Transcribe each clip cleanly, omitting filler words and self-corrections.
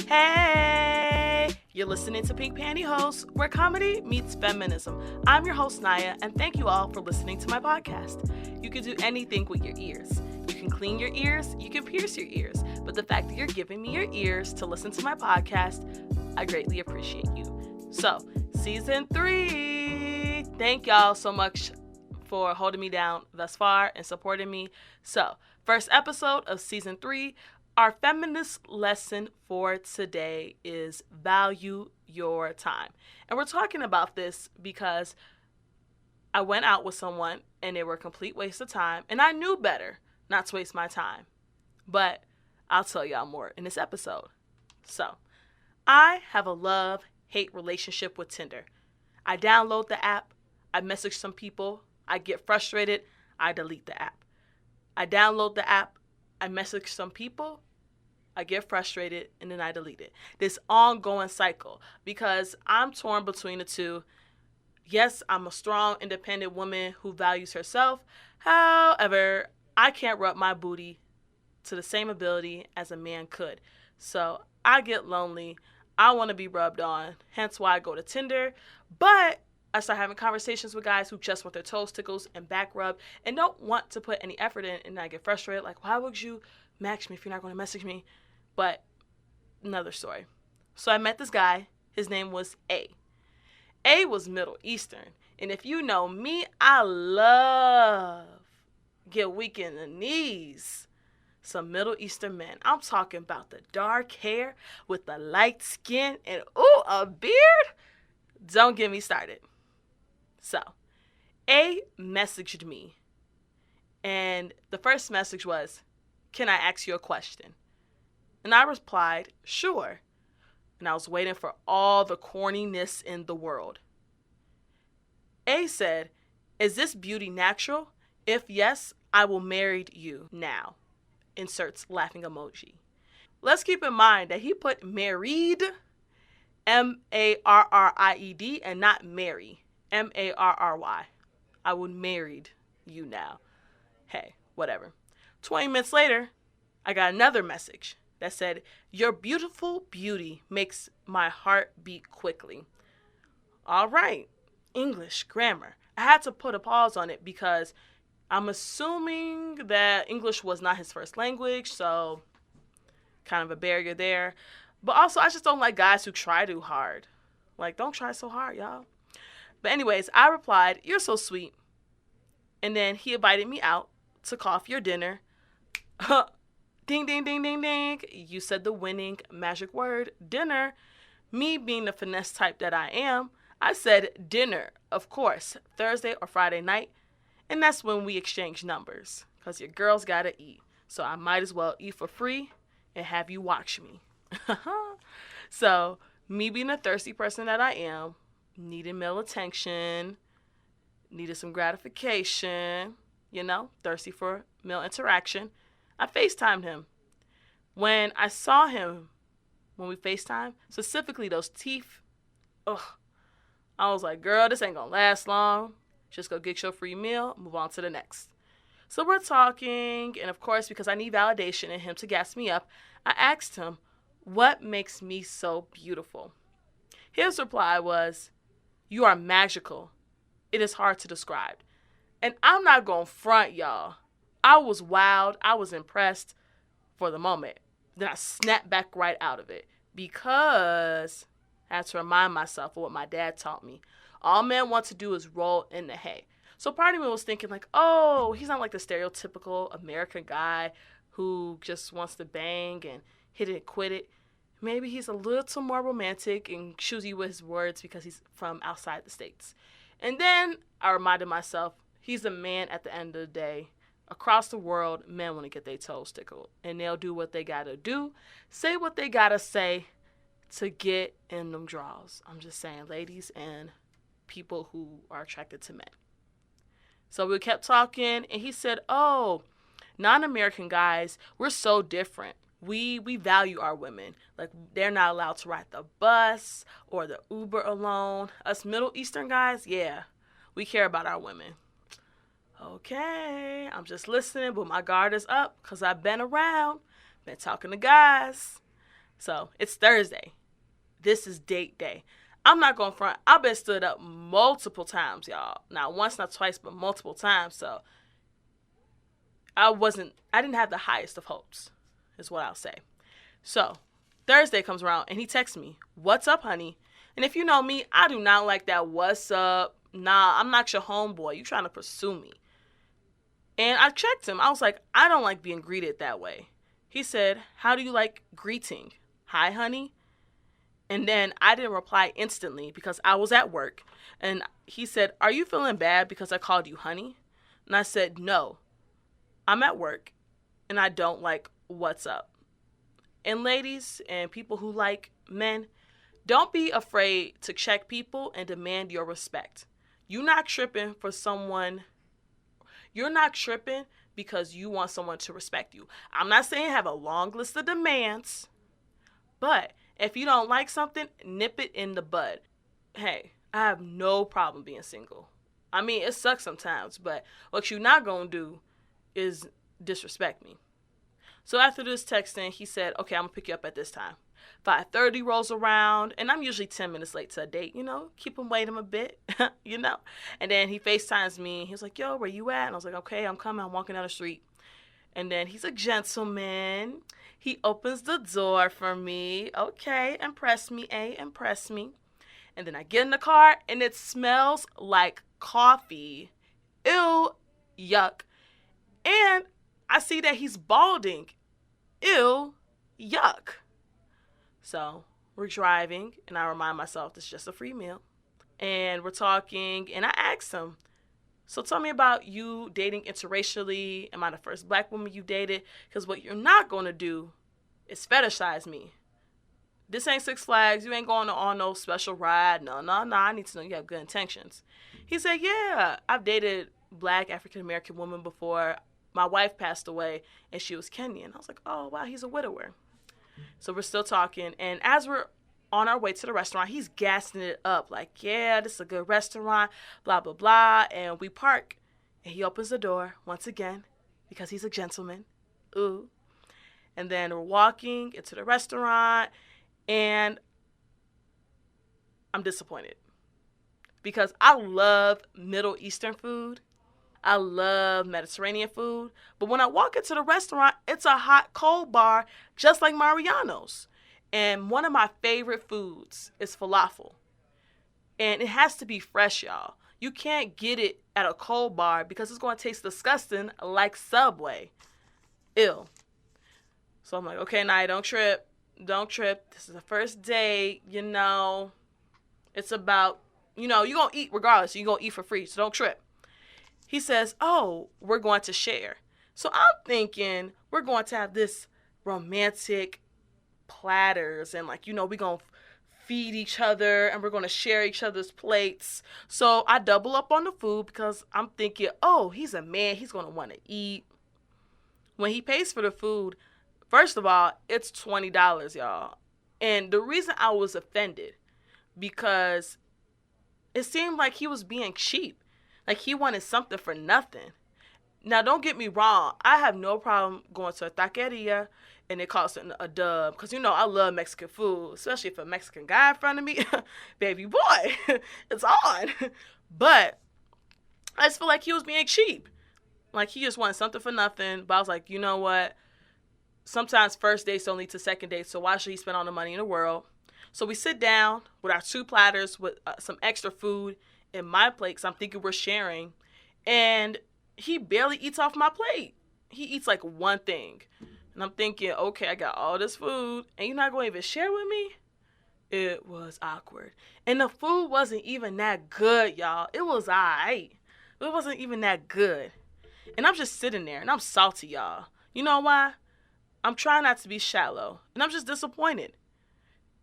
Hey! You're listening to Pink Pantyhose, where comedy meets feminism. I'm your host, Naya, and thank you all for listening to my podcast. You can do anything with your ears. You can clean your ears, you can pierce your ears, but the fact that you're giving me your ears to listen to my podcast, I greatly appreciate you. So, season 3! Thank y'all so much for holding me down thus far and supporting me. So, first episode of season 3. Our feminist lesson for today is value your time. And we're talking about this because I went out with someone and they were a complete waste of time. And I knew better not to waste my time. But I'll tell y'all more in this episode. So, I have a love-hate relationship with Tinder. I download the app. I message some people. I get frustrated. I delete the app. I download the app. I message some people, I get frustrated, and then I delete it. This ongoing cycle, because I'm torn between the two. Yes, I'm a strong, independent woman who values herself. However, I can't rub my booty to the same ability as a man could. So I get lonely. I want to be rubbed on, hence why I go to Tinder. But I start having conversations with guys who just want their toes tickled and back rubbed and don't want to put any effort in, and I get frustrated. Like, why would you match me if you're not going to message me? But another story. So I met this guy. His name was A. A was Middle Eastern. And if you know me, I love get weak in the knees. Some Middle Eastern men. I'm talking about the dark hair with the light skin and, ooh, a beard. Don't get me started. So, A messaged me, and the first message was, "Can I ask you a question?" And I replied, "Sure." And I was waiting for all the corniness in the world. A said, "Is this beauty natural? If yes, I will marry you now." Inserts laughing emoji. Let's keep in mind that he put married, M-A-R-R-I-E-D, and not marry. M-A-R-R-Y. I would married you now. Hey, whatever. 20 minutes later, I got another message that said, "Your beautiful beauty makes my heart beat quickly." All right. English, grammar. I had to put a pause on it because I'm assuming that English was not his first language, so kind of a barrier there. But also, I just don't like guys who try too hard. Like, don't try so hard, y'all. But anyways, I replied, "You're so sweet." And then he invited me out to coffee or dinner. Ding, ding, ding, ding, ding. You said the winning magic word, dinner. Me being the finesse type that I am, I said dinner, of course, Thursday or Friday night. And that's when we exchange numbers, because your girl's got to eat. So I might as well eat for free and have you watch me. So, me being the thirsty person that I am, needed male attention, needed some gratification, thirsty for male interaction, I FaceTimed him. When I saw him, when we FaceTimed, specifically those teeth, I was like, girl, this ain't gonna last long. Just go get your free meal, move on to the next. So we're talking, and of course, because I need validation in him to gas me up, I asked him, "What makes me so beautiful?" His reply was, "You are magical. It is hard to describe." And I'm not going to front, y'all. I was wowed. I was impressed for the moment. Then I snapped back right out of it because I had to remind myself of what my dad taught me. All men want to do is roll in the hay. So part of me was thinking like, oh, he's not like the stereotypical American guy who just wants to bang and hit it and quit it. Maybe he's a little more romantic and choosy with his words because he's from outside the States. And then I reminded myself, he's a man at the end of the day. Across the world, men want to get their toes tickled. And they'll do what they got to do, say what they got to say to get in them draws. I'm just saying, ladies and people who are attracted to men. So we kept talking, and he said, oh, non-American guys, we're so different. We value our women. Like, they're not allowed to ride the bus or the Uber alone. Us Middle Eastern guys, yeah, we care about our women. Okay, I'm just listening, but my guard is up because I've been around, been talking to guys. So it's Thursday. This is date day. I'm not going to front. I've been stood up multiple times, y'all. Not once, not twice, but multiple times. So I didn't have the highest of hopes, is what I'll say. So Thursday comes around and he texts me, "What's up, honey?" And if you know me, I do not like that "what's up." Nah, I'm not your homeboy. You trying to pursue me. And I checked him. I was like, I don't like being greeted that way. He said, "How do you like greeting? Hi, honey?" And then I didn't reply instantly because I was at work. And he said, "Are you feeling bad because I called you honey?" And I said, "No, I'm at work and I don't like what's up." And ladies and people who like men, don't be afraid to check people and demand your respect. You're not tripping for someone. You're not tripping because you want someone to respect you. I'm not saying have a long list of demands, but if you don't like something, nip it in the bud. Hey, I have no problem being single. I mean, it sucks sometimes, but what you're not going to do is disrespect me. So after this texting, he said, "Okay, I'm going to pick you up at this time." 5:30 rolls around, and I'm usually 10 minutes late to a date, keep him waiting a bit, And then he FaceTimes me. He was like, "Yo, where you at?" And I was like, "Okay, I'm coming. I'm walking down the street." And then he's a gentleman. He opens the door for me. Okay, impress me, impress me. And then I get in the car, and it smells like coffee. Ew, yuck. And I see that he's balding. Ew, yuck. So we're driving, and I remind myself this is just a free meal. And we're talking, and I asked him, "So tell me about you dating interracially. Am I the first black woman you dated? Because what you're not going to do is fetishize me. This ain't Six Flags. You ain't going on no special ride. No. I need to know you have good intentions." He said, "Yeah, I've dated black African-American women before. My wife passed away, and she was Kenyan." I was like, "Oh, wow, he's a widower." So we're still talking, and as we're on our way to the restaurant, he's gassing it up like, "Yeah, this is a good restaurant, blah, blah, blah." And we park, and he opens the door once again because he's a gentleman. Ooh. And then we're walking into the restaurant, and I'm disappointed because I love Middle Eastern food. I love Mediterranean food. But when I walk into the restaurant, it's a hot, cold bar just like Mariano's. And one of my favorite foods is falafel. And it has to be fresh, y'all. You can't get it at a cold bar because it's going to taste disgusting like Subway. Ew. So I'm like, "Okay, Nia, don't trip. Don't trip. This is the first date, It's about, you're going to eat regardless. You're going to eat for free, so don't trip." He says, "Oh, we're going to share." So I'm thinking we're going to have this romantic platters and we're going to feed each other and we're going to share each other's plates. So I double up on the food because I'm thinking, oh, he's a man. He's going to want to eat. When he pays for the food, first of all, it's $20, y'all. And the reason I was offended because it seemed like he was being cheap. Like he wanted something for nothing. Now, don't get me wrong. I have no problem going to a taqueria and it costs a dub. Because, I love Mexican food, especially if a Mexican guy in front of me. Baby boy, it's on. But I just feel like he was being cheap. Like he just wanted something for nothing. But I was like, you know what? Sometimes first dates don't lead to second dates. So why should he spend all the money in the world? So we sit down with our 2 platters with some extra food in my plate because I'm thinking we're sharing. And he barely eats off my plate. He eats like one thing. And I'm thinking, okay, I got all this food and you're not going to even share with me? It was awkward. And the food wasn't even that good, y'all. It was all right. It wasn't even that good. And I'm just sitting there and I'm salty, y'all. You know why? I'm trying not to be shallow. And I'm just disappointed.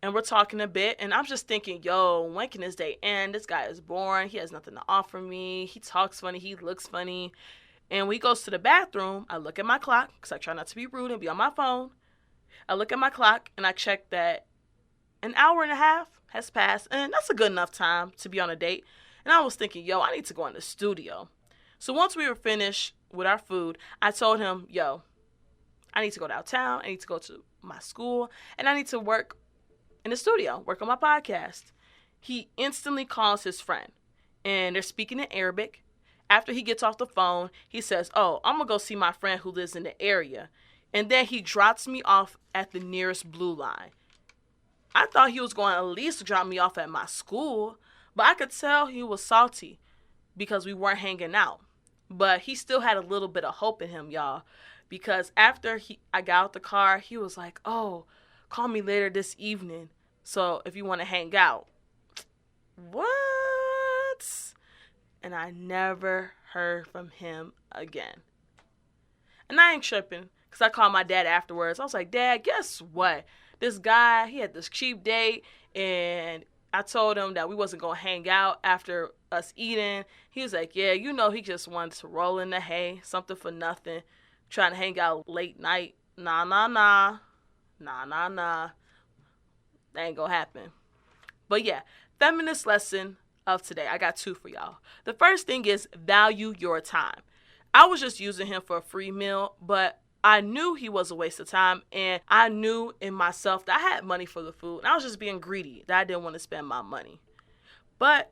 And we're talking a bit, and I'm just thinking, yo, when can this day end? This guy is boring. He has nothing to offer me. He talks funny. He looks funny. And when he goes to the bathroom, I look at my clock, because I try not to be rude and be on my phone. I look at my clock, and I check that an hour and a half has passed, and that's a good enough time to be on a date. And I was thinking, yo, I need to go in the studio. So once we were finished with our food, I told him, yo, I need to go downtown. I need to go to my school. And I need to work in the studio, work on my podcast. He instantly calls his friend. And they're speaking in Arabic. After he gets off the phone, he says, oh, I'm going to go see my friend who lives in the area. And then he drops me off at the nearest blue line. I thought he was going to at least drop me off at my school, but I could tell he was salty because we weren't hanging out. But he still had a little bit of hope in him, y'all, because after I got out the car, he was like, oh, call me later this evening, so if you want to hang out. What? And I never heard from him again. And I ain't tripping, because I called my dad afterwards. I was like, Dad, guess what? This guy, he had this cheap date, and I told him that we wasn't going to hang out after us eating. He was like, yeah, you know, he just wanted to roll in the hay, something for nothing, trying to hang out late night. Nah. That ain't going to happen. But yeah, feminist lesson of today. I got 2 for y'all. The first thing is value your time. I was just using him for a free meal, but I knew he was a waste of time, and I knew in myself that I had money for the food, and I was just being greedy, that I didn't want to spend my money. But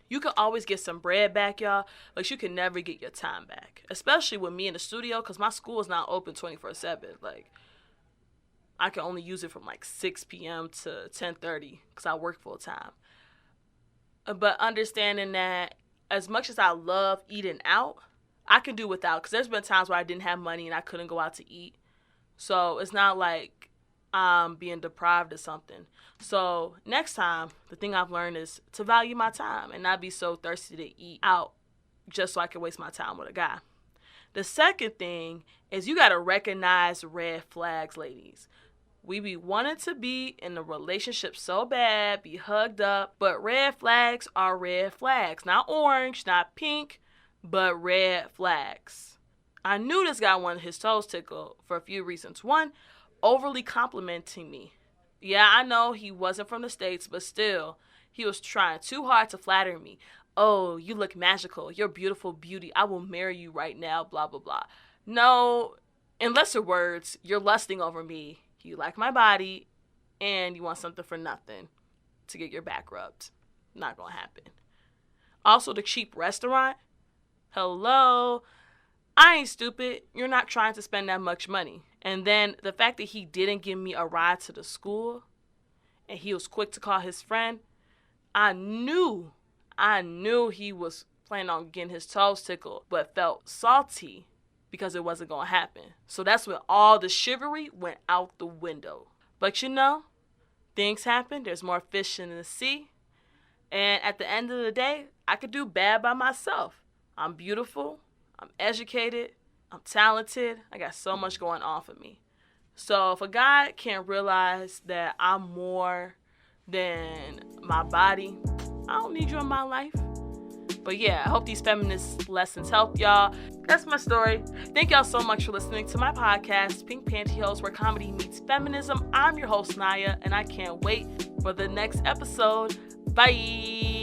you can always get some bread back, y'all, but you can never get your time back, especially with me in the studio, because my school is not open 24/7. Like, I can only use it from like 6 p.m. to 10:30 because I work full time. But understanding that as much as I love eating out, I can do without, because there's been times where I didn't have money and I couldn't go out to eat. So it's not like I'm being deprived of something. So next time, the thing I've learned is to value my time and not be so thirsty to eat out just so I can waste my time with a guy. The second thing is you got to recognize red flags, ladies. We be wanting to be in a relationship so bad, be hugged up, but red flags are red flags. Not orange, not pink, but red flags. I knew this guy wanted his toes tickled for a few reasons. One, overly complimenting me. Yeah, I know he wasn't from the States, but still, he was trying too hard to flatter me. Oh, you look magical. You're beautiful beauty. I will marry you right now, blah, blah, blah. No, in lesser words, you're lusting over me. You like my body, and you want something for nothing to get your back rubbed. Not gonna happen. Also, the cheap restaurant. Hello. I ain't stupid. You're not trying to spend that much money. And then the fact that he didn't give me a ride to the school, and he was quick to call his friend, I knew he was planning on getting his toes tickled, but felt salty because it wasn't going to happen. So that's when all the chivalry went out the window. But you know, things happen. There's more fish in the sea. And at the end of the day, I could do bad by myself. I'm beautiful. I'm educated. I'm talented. I got so much going on for me. So if a guy can't realize that I'm more than my body, I don't need you in my life. But yeah, I hope these feminist lessons help y'all. That's my story. Thank y'all so much for listening to my podcast, Pink Pantyhose, where comedy meets feminism. I'm your host, Naya, and I can't wait for the next episode. Bye.